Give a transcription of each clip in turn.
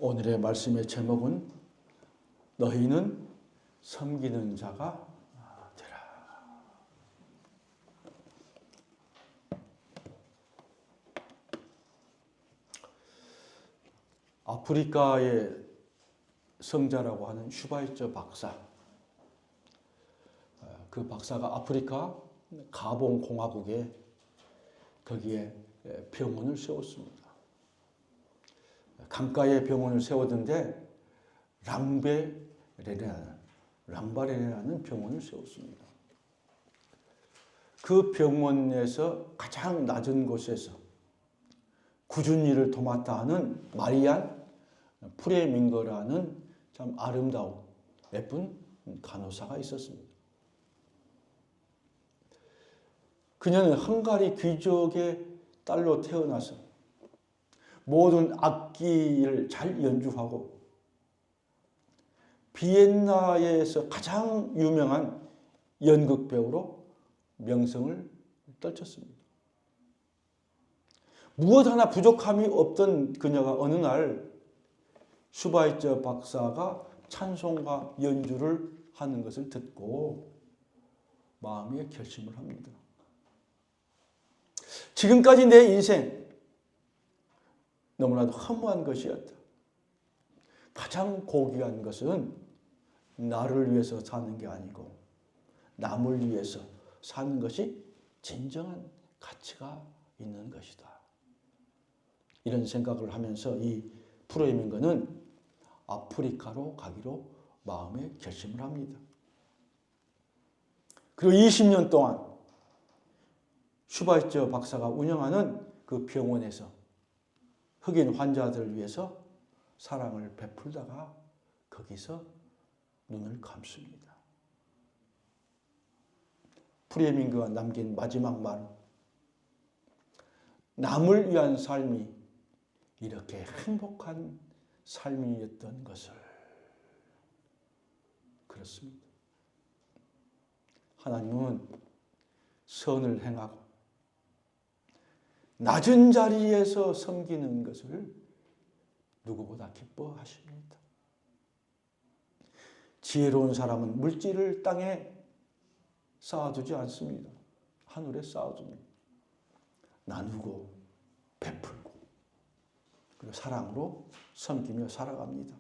오늘의 말씀의 제목은 너희는 섬기는 자가 되라. 아프리카의 성자라고 하는 슈바이처 박사, 그 박사가 아프리카 가봉 공화국에 거기에 병원을 세웠습니다. 강가에 병원을 세웠는데 랑바레라는 병원을 세웠습니다. 그 병원에서 가장 낮은 곳에서 굳은 일을 도맡아 하는 마리안 프레밍거라는 참 아름다운 예쁜 간호사가 있었습니다. 그녀는 헝가리 귀족의 딸로 태어나서 모든 악기를 잘 연주하고 비엔나에서 가장 유명한 연극 배우로 명성을 떨쳤습니다. 무엇 하나 부족함이 없던 그녀가 어느 날 슈바이처 박사가 찬송가 연주를 하는 것을 듣고 마음에 결심을 합니다. 지금까지 내 인생 너무나도 허무한 것이었다. 가장 고귀한 것은 나를 위해서 사는 게 아니고 남을 위해서 사는 것이 진정한 가치가 있는 것이다. 이런 생각을 하면서 이 프레밍거는 아프리카로 가기로 마음에 결심을 합니다. 그리고 20년 동안 슈바이처 박사가 운영하는 그 병원에서 흑인 환자들을 위해서 사랑을 베풀다가 거기서 눈을 감습니다. 프레밍거가 남긴 마지막 말, 남을 위한 삶이 이렇게 행복한 삶이었던 것을. 그렇습니다. 하나님은 선을 행하고 낮은 자리에서 섬기는 것을 누구보다 기뻐하십니다. 지혜로운 사람은 물질을 땅에 쌓아두지 않습니다. 하늘에 쌓아둡니다. 나누고 베풀고 그리고 사랑으로 섬기며 살아갑니다.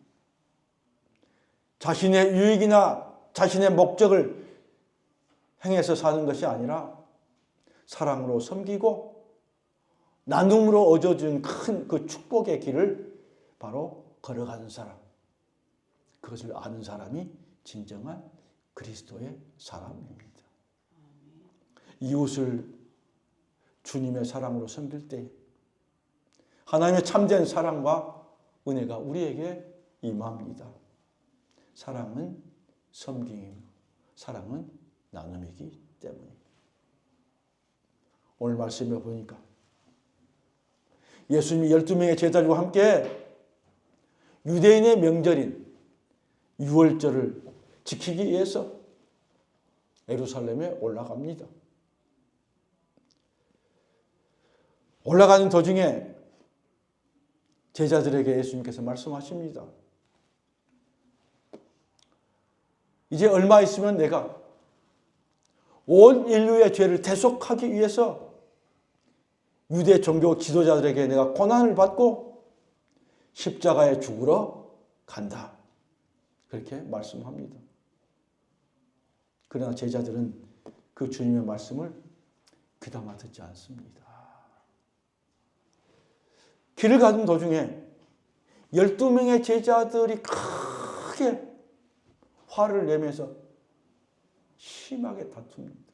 자신의 유익이나 자신의 목적을 행해서 사는 것이 아니라 사랑으로 섬기고 나눔으로 얻어준 큰 그 축복의 길을 바로 걸어가는 사람, 그것을 아는 사람이 진정한 그리스도의 사람입니다. 이웃을 주님의 사랑으로 섬길 때 하나님의 참된 사랑과 은혜가 우리에게 임합니다. 사랑은 섬김이고 사랑은 나눔이기 때문입니다. 오늘 말씀에 보니까 예수님이 12명의 제자들과 함께 유대인의 명절인 유월절을 지키기 위해서 예루살렘에 올라갑니다. 올라가는 도중에 제자들에게 예수님께서 말씀하십니다. 이제 얼마 있으면 내가 온 인류의 죄를 대속하기 위해서 유대 종교 지도자들에게 내가 고난을 받고 십자가에 죽으러 간다. 그렇게 말씀합니다. 그러나 제자들은 그 주님의 말씀을 귀담아 듣지 않습니다. 길을 가는 도중에 12명의 제자들이 크게 화를 내면서 심하게 다툽니다.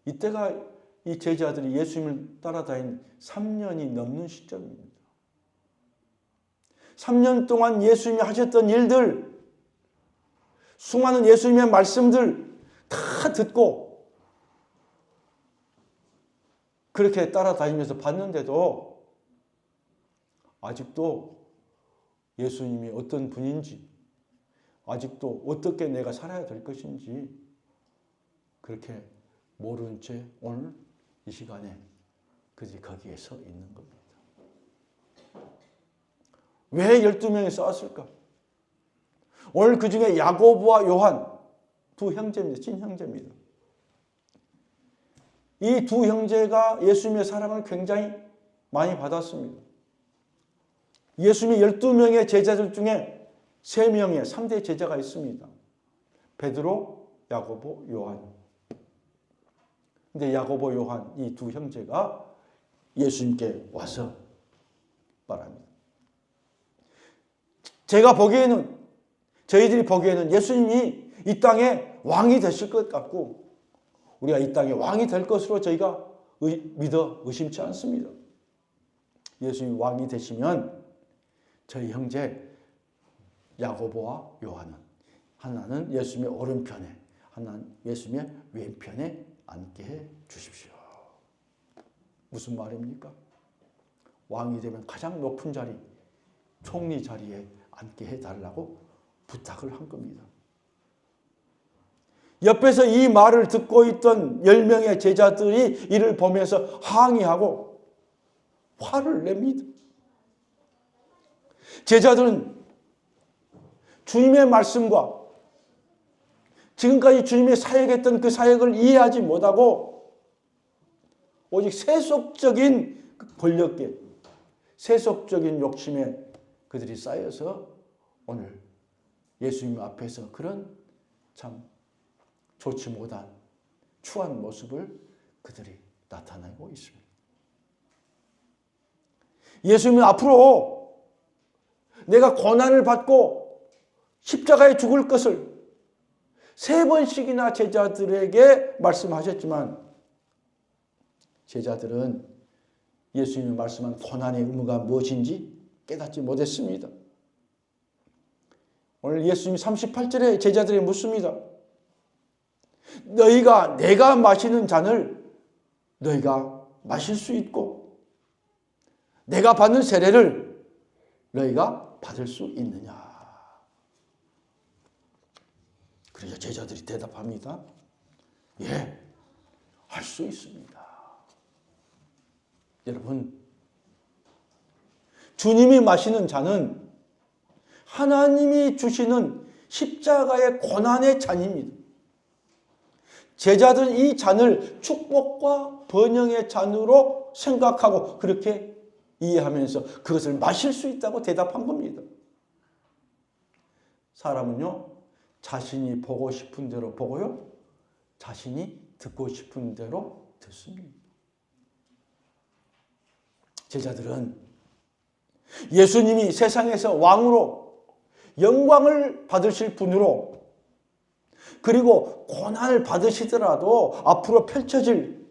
이때가 이 제자들이 예수님을 따라다닌 3년이 넘는 시점입니다. 3년 동안 예수님이 하셨던 일들, 수많은 예수님의 말씀들 다 듣고 그렇게 따라다니면서 봤는데도 아직도 예수님이 어떤 분인지, 아직도 어떻게 내가 살아야 될 것인지 그렇게 모른 채 오늘 이 시간에 그들이 거기에 서 있는 겁니다. 왜 12명이 싸웠을까? 오늘 그 중에 야고보와 요한 두 형제입니다. 친형제입니다. 이 두 형제가 예수님의 사랑을 굉장히 많이 받았습니다. 예수님의 12명의 제자들 중에 3명의 상대 제자가 있습니다. 베드로, 야고보, 요한. 근데 야고보, 요한 이 두 형제가 예수님께 와서 말합니다. 제가 보기에는, 저희들이 보기에는 예수님이 이 땅에 왕이 되실 것 같고 우리가 이 땅에 왕이 될 것으로 저희가 믿어 의심치 않습니다. 예수님이 왕이 되시면 저희 형제 야고보와 요한은 하나는 예수님의 오른편에, 하나는 예수님의 왼편에 앉게 해 주십시오. 무슨 말입니까? 왕이 되면 가장 높은 자리, 총리 자리에 앉게 해달라고 부탁을 한 겁니다. 옆에서 이 말을 듣고 있던 10명의 제자들이 이를 보면서 항의하고 화를 냅니다. 제자들은 주님의 말씀과 지금까지 주님의 사역했던 그 사역을 이해하지 못하고 오직 세속적인 권력계, 세속적인 욕심에 그들이 쌓여서 오늘 예수님 앞에서 그런 참 좋지 못한 추한 모습을 그들이 나타내고 있습니다. 예수님은 앞으로 내가 고난을 받고 십자가에 죽을 것을 3번씩이나 제자들에게 말씀하셨지만 제자들은 예수님이 말씀한 고난의 의무가 무엇인지 깨닫지 못했습니다. 오늘 예수님이 38절에 제자들이 묻습니다. 너희가 내가 마시는 잔을 너희가 마실 수 있고 내가 받는 세례를 너희가 받을 수 있느냐. 그래서 제자들이 대답합니다. 예, 할 수 있습니다. 여러분, 주님이 마시는 잔은 하나님이 주시는 십자가의 고난의 잔입니다. 제자들은 이 잔을 축복과 번영의 잔으로 생각하고 그렇게 이해하면서 그것을 마실 수 있다고 대답한 겁니다. 사람은요, 자신이 보고 싶은 대로 보고요, 자신이 듣고 싶은 대로 듣습니다. 제자들은 예수님이 세상에서 왕으로 영광을 받으실 분으로 그리고 고난을 받으시더라도 앞으로 펼쳐질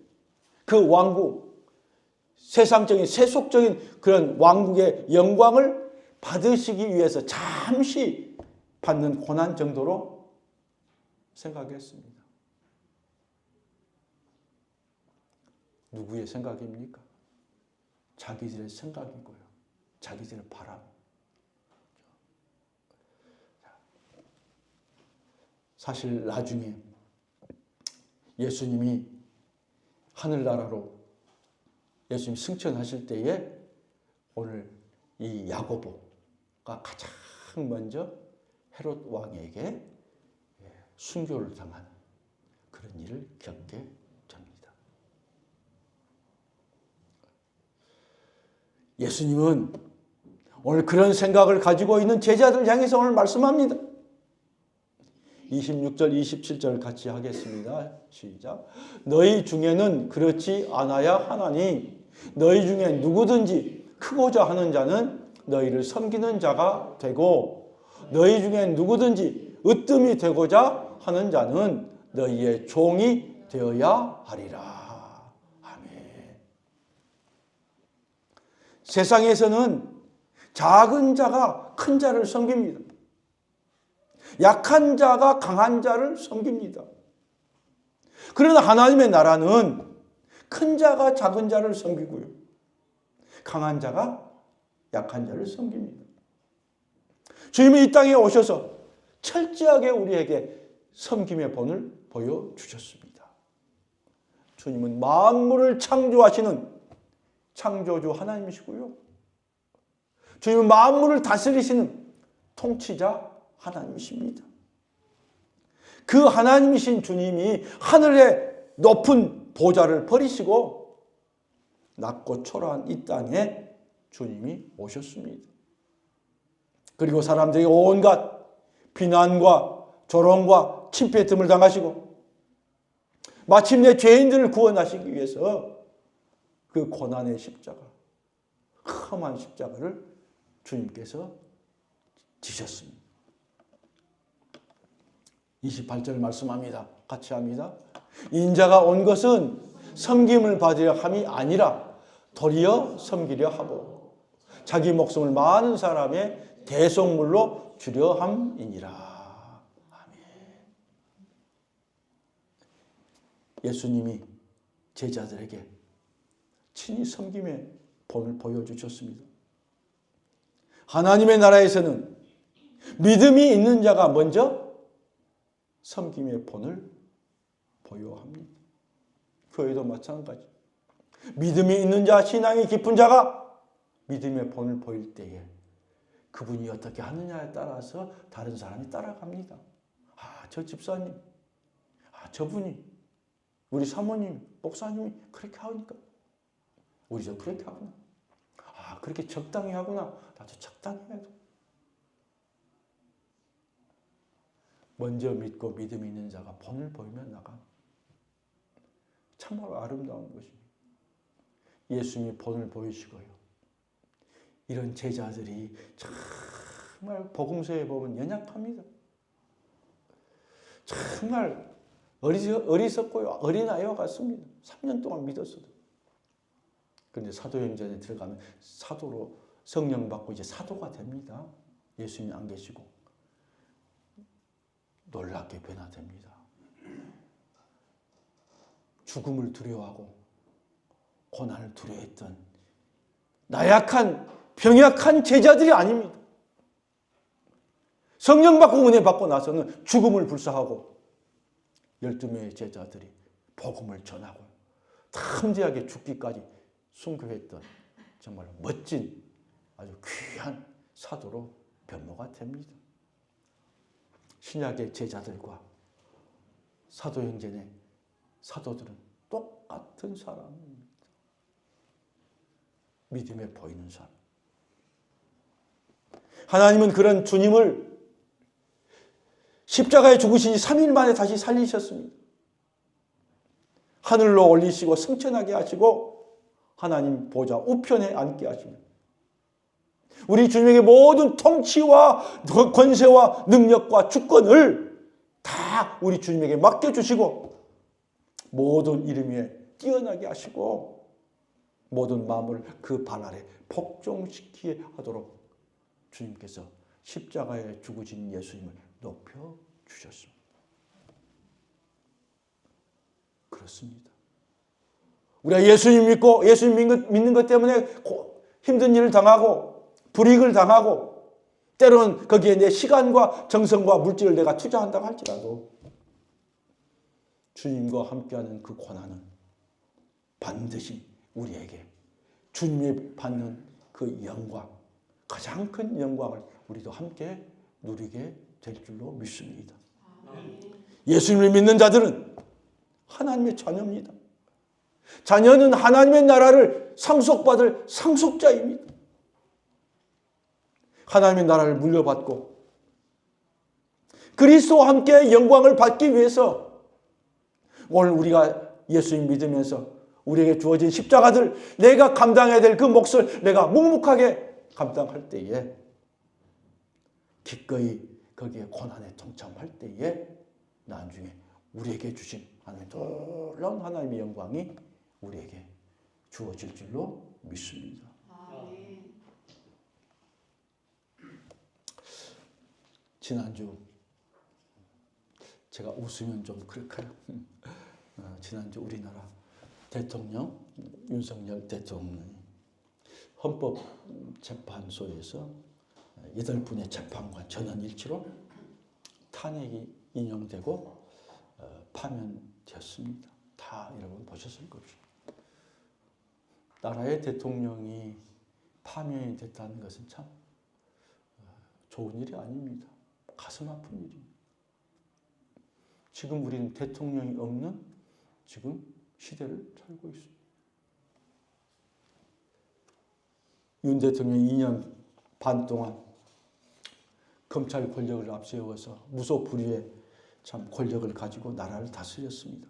그 왕국, 세상적인 세속적인 그런 왕국의 영광을 받으시기 위해서 잠시 받는 고난 정도로 생각했습니다. 누구의 생각입니까? 자기들의 생각이고요. 자기들의 바람. 사실 나중에 예수님이 하늘나라로 예수님 승천하실 때에 오늘 이 야고보가 가장 먼저 헤롯 왕에게 순교를 당한 그런 일을 겪게 됩니다. 예수님은 오늘 그런 생각을 가지고 있는 제자들 향해서 오늘 말씀합니다. 26절, 27절 같이 하겠습니다. 시작. 너희 중에는 그렇지 않아야 하나니 너희 중에 누구든지 크고자 하는 자는 너희를 섬기는 자가 되고 너희 중에 누구든지 으뜸이 되고자 하는 자는 너희의 종이 되어야 하리라. 아멘. 세상에서는 작은 자가 큰 자를 섬깁니다. 약한 자가 강한 자를 섬깁니다. 그러나 하나님의 나라는 큰 자가 작은 자를 섬기고요. 강한 자가 약한 자를 섬깁니다. 주님이 이 땅에 오셔서 철저하게 우리에게 섬김의 본을 보여주셨습니다. 주님은 만물을 창조하시는 창조주 하나님이시고요. 주님은 만물을 다스리시는 통치자 하나님이십니다. 그 하나님이신 주님이 하늘의 높은 보좌를 버리시고 낮고 초라한 이 땅에 주님이 오셨습니다. 그리고 사람들이 온갖 비난과 조롱과 침패 틈을 당하시고 마침내 죄인들을 구원하시기 위해서 그 고난의 십자가, 험한 십자가를 주님께서 지셨습니다. 28절 말씀합니다. 같이 합니다. 인자가 온 것은 섬김을 받으려 함이 아니라 도리어 섬기려 하고 자기 목숨을 많은 사람의 대속물로 주려 함이니라. 아멘. 예수님이 제자들에게 친히 섬김의 본을 보여주셨습니다. 하나님의 나라에서는 믿음이 있는 자가 먼저 섬김의 본을 보여합니다. 교회도 마찬가지. 믿음이 있는 자, 신앙이 깊은 자가 믿음의 본을 보일 때에 그분이 어떻게 하느냐에 따라서 다른 사람이 따라갑니다. 아, 저 집사님, 아, 저분이, 우리 사모님, 목사님이 그렇게 하니까 우리도 그렇게 하구나. 아, 그렇게 적당히 하구나. 나도 적당히 해도. 먼저 믿고 믿음이 있는 자가 본을 보이며 나가. 참으로 아름다운 것입니다. 예수님이 본을 보이시고요. 이런 제자들이 정말 복음서에 보면 연약합니다. 정말 어리석고요. 어린아이와 같습니다. 3년 동안 믿었어도. 그런데 사도행전에 들어가면 사도로 성령 받고 이제 사도가 됩니다. 예수님이 안 계시고. 놀랍게 변화됩니다. 죽음을 두려워하고 고난을 두려워했던 나약한 병약한 제자들이 아닙니다. 성령 받고 은혜 받고 나서는 죽음을 불사하고 12명의 제자들이 복음을 전하고 담대하게 죽기까지 순교했던 정말 멋진 아주 귀한 사도로 변모가 됩니다. 신약의 제자들과 사도행전의 사도들은 똑같은 사람입니다. 믿음에 보이는 사람. 하나님은 그런 주님을 십자가에 죽으신 지 3일 만에 다시 살리셨습니다. 하늘로 올리시고 승천하게 하시고 하나님 보좌 우편에 앉게 하십니다. 우리 주님에게 모든 통치와 권세와 능력과 주권을 다 우리 주님에게 맡겨주시고 모든 이름 위에 뛰어나게 하시고 모든 마음을 그 발 아래 복종시키게 하도록 주님께서 십자가에 죽으신 예수님을 높여주셨습니다. 그렇습니다. 우리가 예수님 믿고 예수님 믿는 것 때문에 힘든 일을 당하고 불이익을 당하고 때로는 거기에 내 시간과 정성과 물질을 내가 투자한다고 할지라도 주님과 함께하는 그 고난은 반드시 우리에게 주님이 받는 그 영광, 가장 큰 영광을 우리도 함께 누리게 될 줄로 믿습니다. 예수님을 믿는 자들은 하나님의 자녀입니다. 자녀는 하나님의 나라를 상속받을 상속자입니다. 하나님의 나라를 물려받고 그리스도와 함께 영광을 받기 위해서 오늘 우리가 예수님 믿으면서 우리에게 주어진 십자가들 내가 감당해야 될 그 몫을 내가 묵묵하게 감당할 때에 기꺼이 거기에 고난에 동참할 때에 나중에 우리에게 주신 하나님의 놀라운 하나님의 영광이 우리에게 주어질 줄로 믿습니다. 지난주 제가 웃으면 좀 그럴까요? 지난주 우리나라 대통령 윤석열 대통령이 헌법재판소에서 8분의 재판관 전원일치로 탄핵이 인용되고 파면되었습니다. 다 여러분 보셨을 것입니다. 나라의 대통령이 파면이 됐다는 것은 참 좋은 일이 아닙니다. 가슴 아픈 일입니다. 지금 우리는 대통령이 없는 지금 시대를 살고 있습니다. 윤 대통령이 2년 반 동안 검찰 권력을 앞세워서 무소불위의 참 권력을 가지고 나라를 다스렸습니다.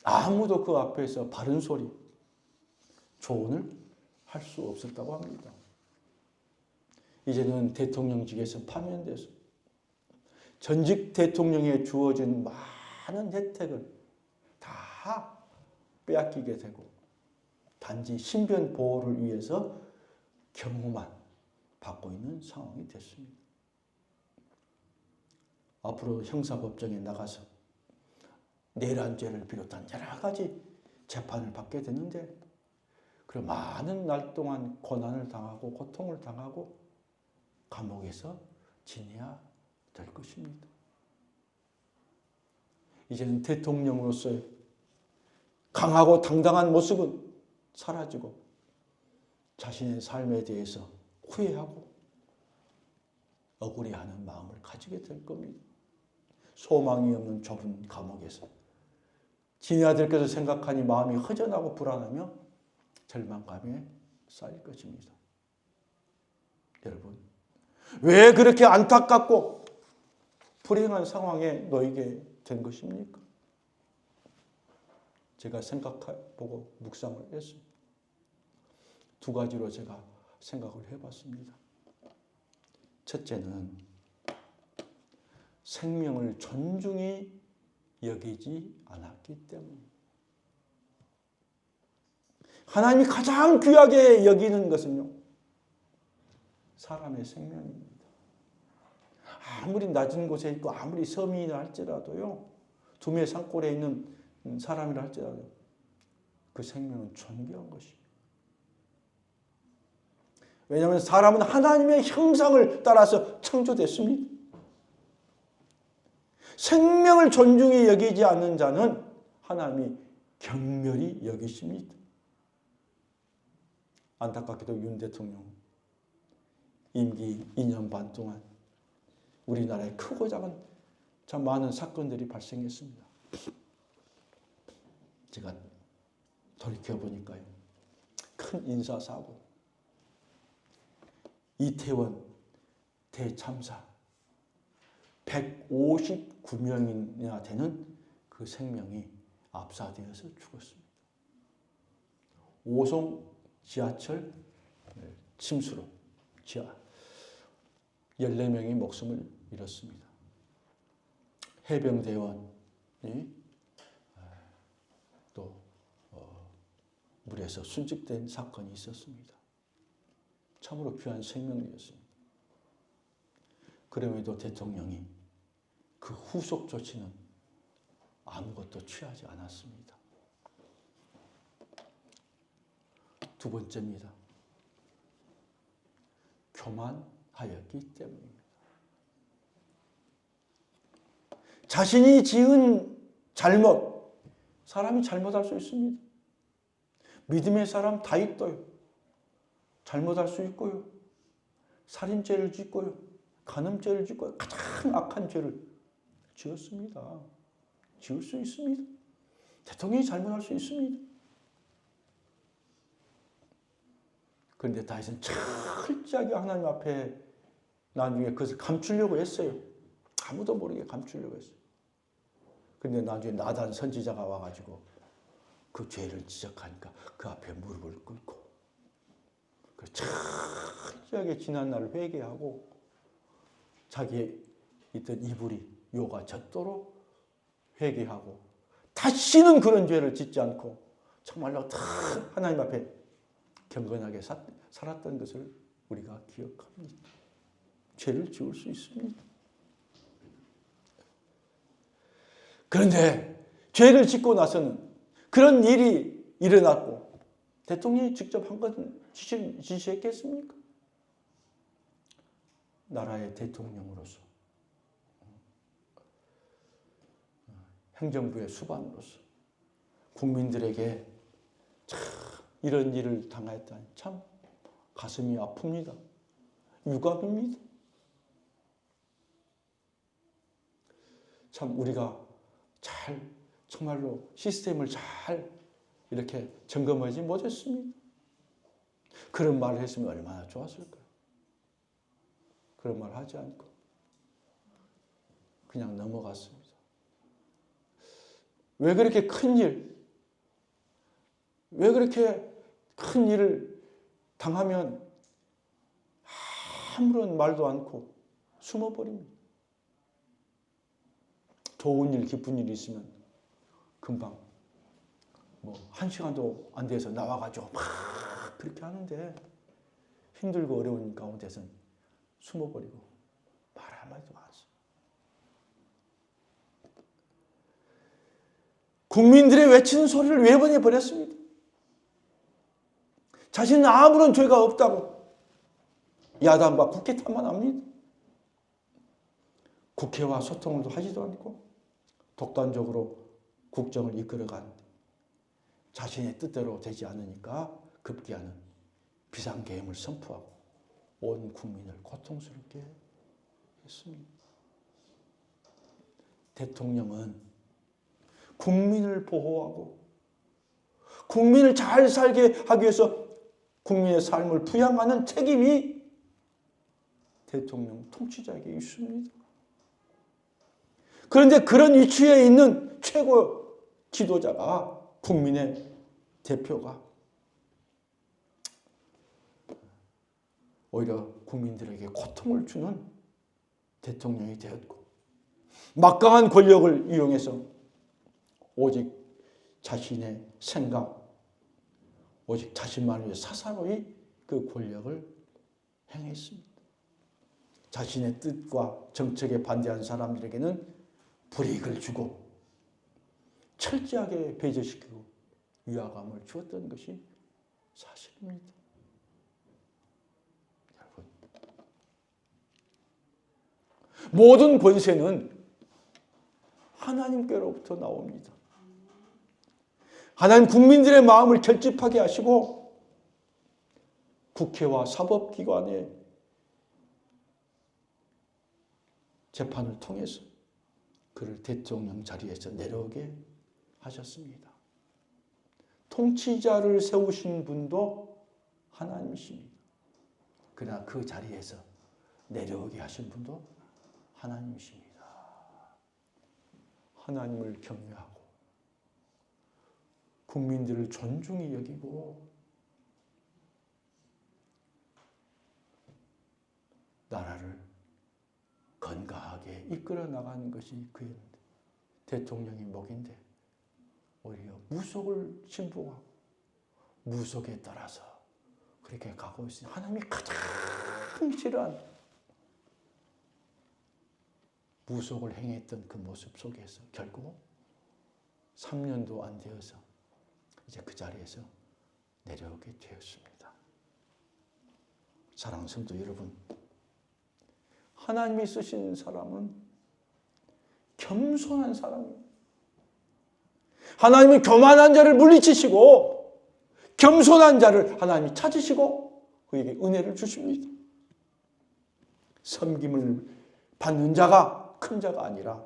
아무도 그 앞에서 바른 소리, 조언을 할 수 없었다고 합니다. 이제는 대통령직에서 파면돼서 전직 대통령에 주어진 많은 혜택을 다 빼앗기게 되고 단지 신변 보호를 위해서 경호만 받고 있는 상황이 됐습니다. 앞으로 형사법정에 나가서 내란죄를 비롯한 여러 가지 재판을 받게 되는데 그 많은 날 동안 고난을 당하고 고통을 당하고 감옥에서 지내야 될 것입니다. 이제는 대통령으로서의 강하고 당당한 모습은 사라지고 자신의 삶에 대해서 후회하고 억울해하는 마음을 가지게 될 겁니다. 소망이 없는 좁은 감옥에서 지내야 될 것을 생각하니 마음이 허전하고 불안하며 절망감에 쌓일 것입니다. 여러분, 왜 그렇게 안타깝고 불행한 상황에 놓이게 된 것입니까? 제가 생각해보고 묵상을 했습니다. 두 가지로 제가 생각을 해봤습니다. 첫째는 생명을 존중히 여기지 않았기 때문입니다. 하나님이 가장 귀하게 여기는 것은요, 사람의 생명입니다. 아무리 낮은 곳에 있고 아무리 서민이라 할지라도요, 두메 산골에 있는 사람이라 할지라도 그 생명은 존귀한 것입니다. 왜냐하면 사람은 하나님의 형상을 따라서 창조됐습니다. 생명을 존중히 여기지 않는 자는 하나님이 경멸히 여기십니다. 안타깝게도 윤 대통령 임기 2년 반 동안 우리나라에 크고 작은 참 많은 사건들이 발생했습니다. 제가 돌이켜보니까요, 큰 인사사고, 이태원 대참사, 159명이나 되는 그 생명이 압사되어서 죽었습니다. 오송 지하철 침수로 14명이 목숨을 잃었습니다. 해병대원이 또 물에서 순직된 사건이 있었습니다. 참으로 귀한 생명이었습니다. 그럼에도 대통령이 그 후속 조치는 아무것도 취하지 않았습니다. 두 번째입니다. 교만하였기 때문입니다. 자신이 지은 잘못, 사람이 잘못할 수 있습니다. 믿음의 사람 다윗도요, 잘못할 수 있고요, 살인죄를 짓고요, 간음죄를 짓고요, 가장 악한 죄를 지었습니다. 지을 수 있습니다. 대통령이 잘못할 수 있습니다. 그런데 다윗은 철저하게 하나님 앞에 나중에 그것을 감추려고 했어요. 아무도 모르게 감추려고 했어요. 그런데 나중에 나단 선지자가 와가지고 그 죄를 지적하니까 그 앞에 무릎을 꿇고 철저하게 지난 날을 회개하고 자기의 있던 이불이 요가 젖도록 회개하고 다시는 그런 죄를 짓지 않고 정말로 하나님 앞에 경건하게 살았던 것을 우리가 기억합니다. 죄를 지을 수 있습니다. 그런데 죄를 짓고 나서는 그런 일이 일어났고 대통령이 직접 한 것은 지시했겠습니까? 나라의 대통령으로서, 행정부의 수반으로서 국민들에게 참 이런 일을 당하였다니 참 가슴이 아픕니다. 유감입니다. 참 우리가 잘 정말로 시스템을 잘 이렇게 점검하지 못했습니다. 그런 말을 했으면 얼마나 좋았을까요? 그런 말 하지 않고 그냥 넘어갔습니다. 왜 그렇게 큰 일, 왜 그렇게 큰 일을 당하면 아무런 말도 않고 숨어버립니다. 좋은 일, 기쁜 일이 있으면 금방 뭐 1시간도 안 돼서 나와가지고 막 그렇게 하는데 힘들고 어려운 가운데서는 숨어버리고 말 한마디도 안 했어요. 국민들의 외치는 소리를 외면해버렸습니다. 자신은 아무런 죄가 없다고 야당과 국회 탓만합니다. 국회와 소통도 하지도 않고 독단적으로 국정을 이끌어가는데 자신의 뜻대로 되지 않으니까 급기야는 비상계엄을 선포하고 온 국민을 고통스럽게 했습니다. 대통령은 국민을 보호하고 국민을 잘 살게 하기 위해서 국민의 삶을 부양하는 책임이 대통령 통치자에게 있습니다. 그런데 그런 위치에 있는 최고 지도자가 국민의 대표가 오히려 국민들에게 고통을 주는 대통령이 되었고 막강한 권력을 이용해서 오직 자신의 생각, 오직 자신만을 위해 사사로이 그 권력을 행했습니다. 자신의 뜻과 정책에 반대하는 사람들에게는 불이익을 주고 철저하게 배제시키고 위화감을 주었던 것이 사실입니다. 여러분, 모든 권세는 하나님께로부터 나옵니다. 하나님 국민들의 마음을 결집하게 하시고 국회와 사법기관의 재판을 통해서 그를 대통령 자리에서 내려오게 하셨습니다. 통치자를 세우신 분도 하나님이십니다. 그러나 그 자리에서 내려오게 하신 분도 하나님이십니다. 하나님을 경외하고 국민들을 존중히 여기고 나라를 건강하게 이끌어 나가는 것이 그의 대통령의 목인데 오히려 무속을 신봉하고 무속에 따라서 그렇게 가고 있으니 하나님이 가장 싫어하는 무속을 행했던 그 모습 속에서 결국 3년도 안 되어서 이제 그 자리에서 내려오게 되었습니다. 사랑하는 성도 여러분, 하나님이 쓰신 사람은 겸손한 사람입니다. 하나님은 교만한 자를 물리치시고 겸손한 자를 하나님이 찾으시고 그에게 은혜를 주십니다. 섬김을 받는 자가 큰 자가 아니라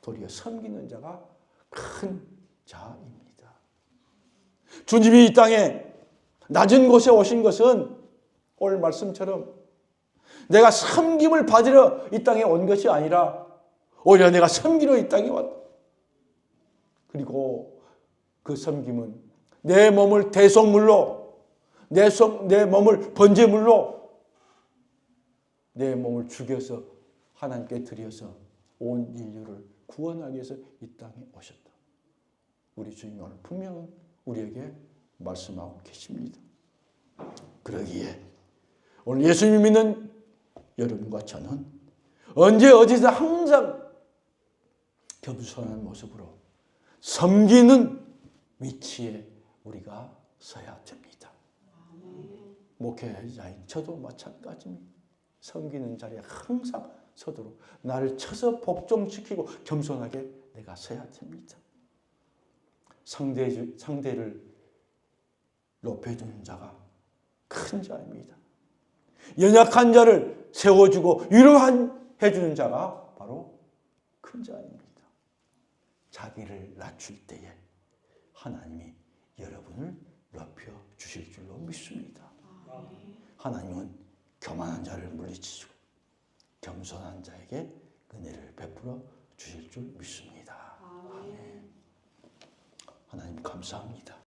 도리어 섬기는 자가 큰 자입니다. 주님이 이 땅에 낮은 곳에 오신 것은 오늘 말씀처럼 내가 섬김을 받으러 이 땅에 온 것이 아니라 오히려 내가 섬기러 이 땅에 왔다. 그리고 그 섬김은 내 몸을 대속물로, 내 몸을 번제물로, 내 몸을 죽여서 하나님께 드려서 온 인류를 구원하기 위해서 이 땅에 오셨다. 우리 주님이 오늘 분명히 우리에게 말씀하고 계십니다. 그러기에 오늘 예수님 믿는 여러분과 저는 언제 어디서 항상 겸손한 모습으로 섬기는 위치에 우리가 서야 됩니다. 목회자인 저도 마찬가지입니다. 섬기는 자리에 항상 서도록 나를 쳐서 복종시키고 겸손하게 내가 서야 됩니다. 상대를 높여주는 자가 큰 자입니다. 연약한 자를 세워주고 위로해주는 자가 바로 큰 자입니다. 자기를 낮출 때에 하나님이 여러분을 높여주실 줄로 믿습니다. 하나님은 교만한 자를 물리치시고 겸손한 자에게 은혜를 베풀어 주실 줄 믿습니다. 아멘. 하나님 감사합니다.